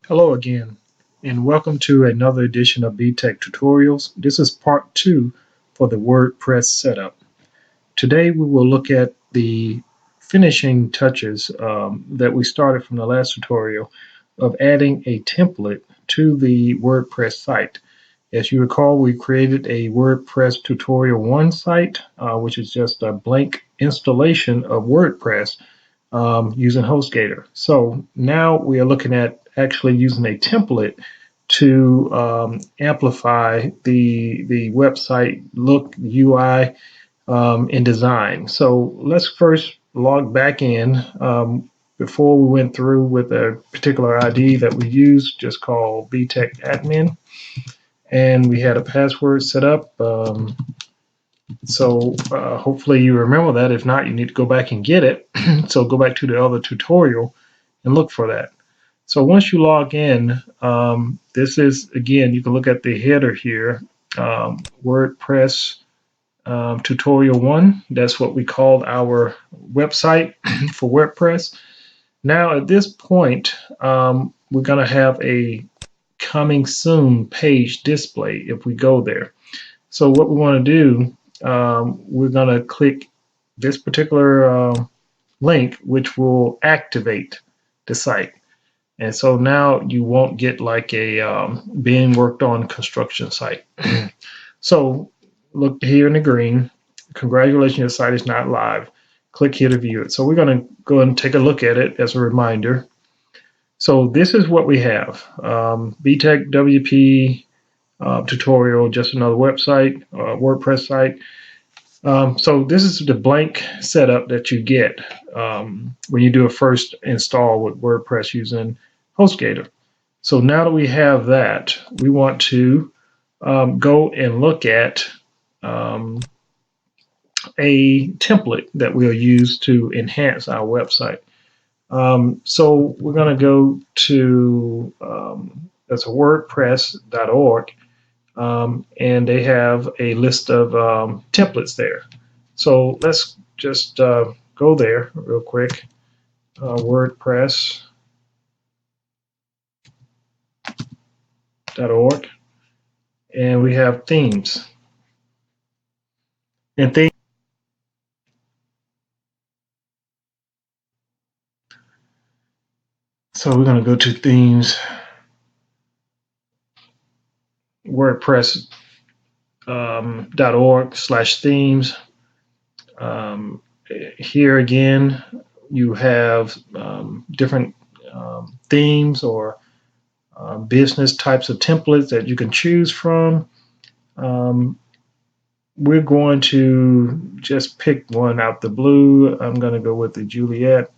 Hello again, and welcome to another edition of BTech Tutorials. This is part 2 for the WordPress setup. Today we will look at the finishing touches that we started from the last tutorial of adding a template to the WordPress site. As you recall, we created a WordPress tutorial 1 site, which is just a blank installation of WordPress using HostGator. So now we are looking at actually using a template to amplify the website look, UI, and design. So let's first log back in. Before we went through with a particular ID that we used, just called BTech Admin, and we had a password set up. So hopefully you remember that. If not, you need to go back and get it. So go back to the other tutorial and look for that. So once you log in, this is, again, you can look at the header here, WordPress tutorial 1. That's what we called our website for WordPress. Now at this point, we're going to have a coming soon page display if we go there. So what we want to do, we're going to click this particular link, which will activate the site. And so now you won't get like a being worked on construction site. So look here in the green. Congratulations, your site is not live. Click here to view it. So we're going to go and take a look at it as a reminder. So this is what we have. BTech WP tutorial, just another website, WordPress site. So this is the blank setup that you get when you do a first install with WordPress using HostGator. So now that we have that, we want to go and look at a template that we'll use to enhance our website. So we're going to go to that's WordPress.org. And they have a list of templates there. So let's just go there real quick. WordPress.org, and we have themes. And themes. So we're going to go to themes. WordPress.org/themes. Here again, you have different themes or business types of templates that you can choose from. We're going to just pick one out the blue. I'm going to go with the Juliet.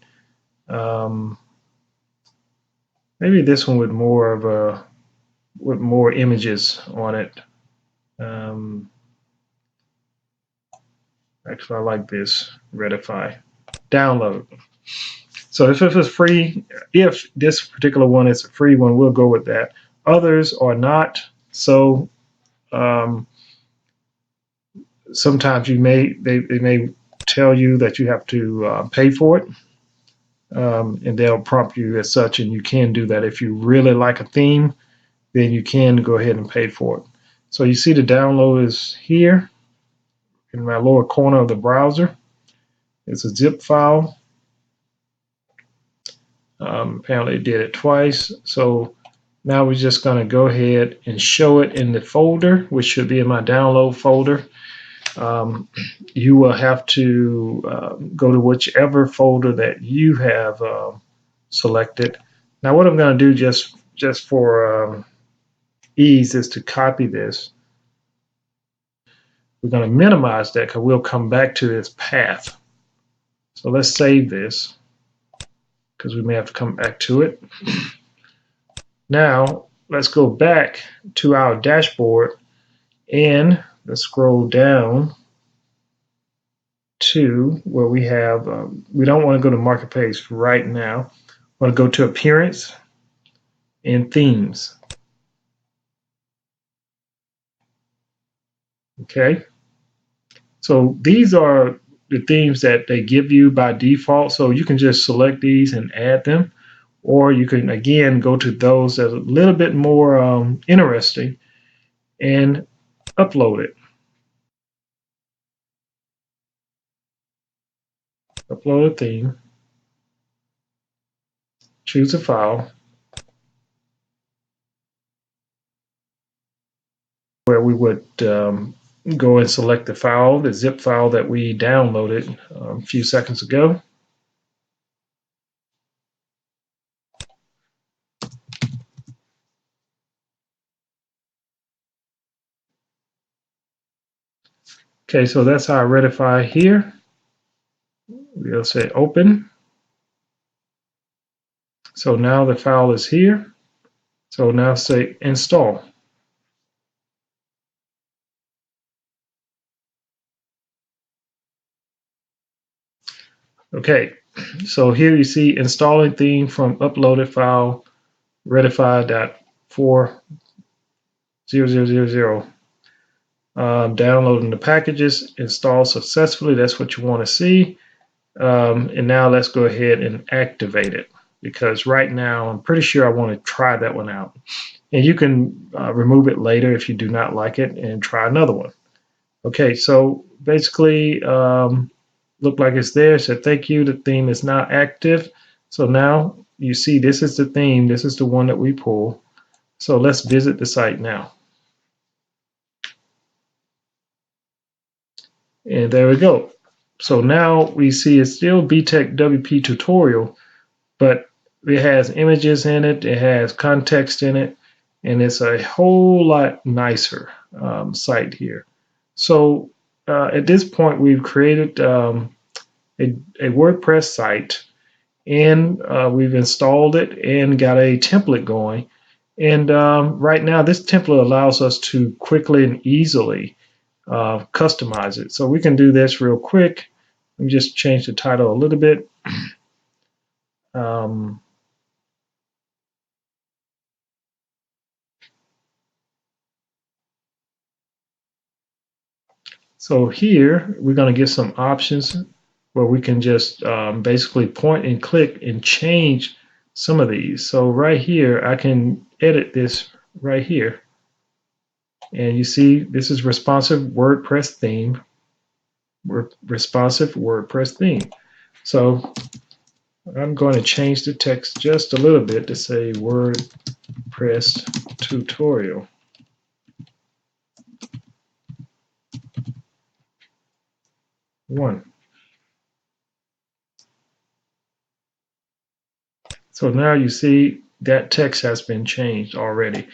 Maybe this one with more images on it. Actually, I like this. Redify. Download. So if it's free, if this particular one is a free one, we'll go with that. Others are not. So sometimes they may tell you that you have to pay for it, and they'll prompt you as such, and you can do that. If you really like a theme, then you can go ahead and pay for it. So you see the download is here in my lower corner of the browser. It's a zip file. Apparently it did it twice. So now we're just going to go ahead and show it in the folder, which should be in my download folder. You will have to go to whichever folder that you have selected. Now what I'm going to do just for ease is to copy this. We're going to minimize that because we'll come back to this path. So let's save this because we may have to come back to it. Now let's go back to our dashboard and let's scroll down to where we have, we don't want to go to Marketplace right now. We want to go to Appearance and Themes. Okay. So these are the themes that they give you by default. So you can just select these and add them, or you can again go to those that are a little bit more interesting and upload it. Upload a theme, choose a file where we would go and select the file, the zip file that we downloaded a few seconds ago. Okay, so that's our Redify here. We'll say open. So now the file is here. So now say install. Okay, so here you see installing theme from uploaded file Redify.4.0.0.0.0. Downloading the packages, install successfully. That's what you want to see. And now let's go ahead and activate it, because right now I'm pretty sure I want to try that one out. And you can remove it later if you do not like it and try another one. Okay, so basically look like it's there. So thank you, the theme is now active. So now you see this is the theme. This is the one that we pull. So let's visit the site now. And there we go. So now we see it's still BTEC WP tutorial, but it has images in it, it has context in it, and it's a whole lot nicer site here. So at this point, we've created a WordPress site, and we've installed it and got a template going. And right now, this template allows us to quickly and easily customize it. So we can do this real quick. Let me just change the title a little bit. Um, so here we're going to get some options where we can just basically point and click and change some of these. So right here, I can edit this right here. And you see, this is responsive WordPress theme. Responsive WordPress theme. So I'm going to change the text just a little bit to say WordPress tutorial. One. So now you see that text has been changed already.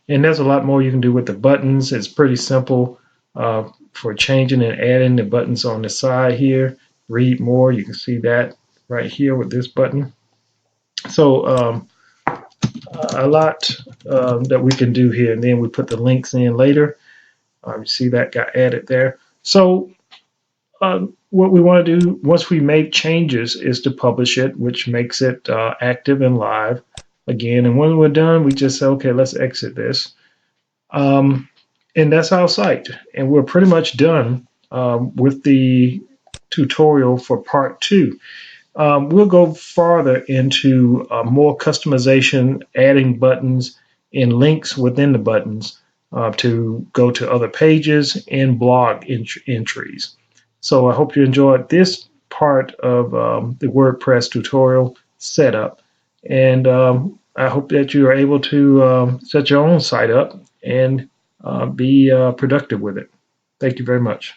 And there's a lot more you can do with the buttons. It's pretty simple for changing and adding the buttons on the side here. Read more, you can see that right here with this button. So a lot that we can do here, and then we put the links in later. You see that got added there. So what we want to do once we make changes is to publish it, which makes it active and live again. And when we're done, we just say, okay, let's exit this. And that's our site. And we're pretty much done with the tutorial for part 2. We'll go farther into more customization, adding buttons and links within the buttons to go to other pages and blog entries. So I hope you enjoyed this part of the WordPress tutorial setup. And I hope that you are able to set your own site up and be productive with it. Thank you very much.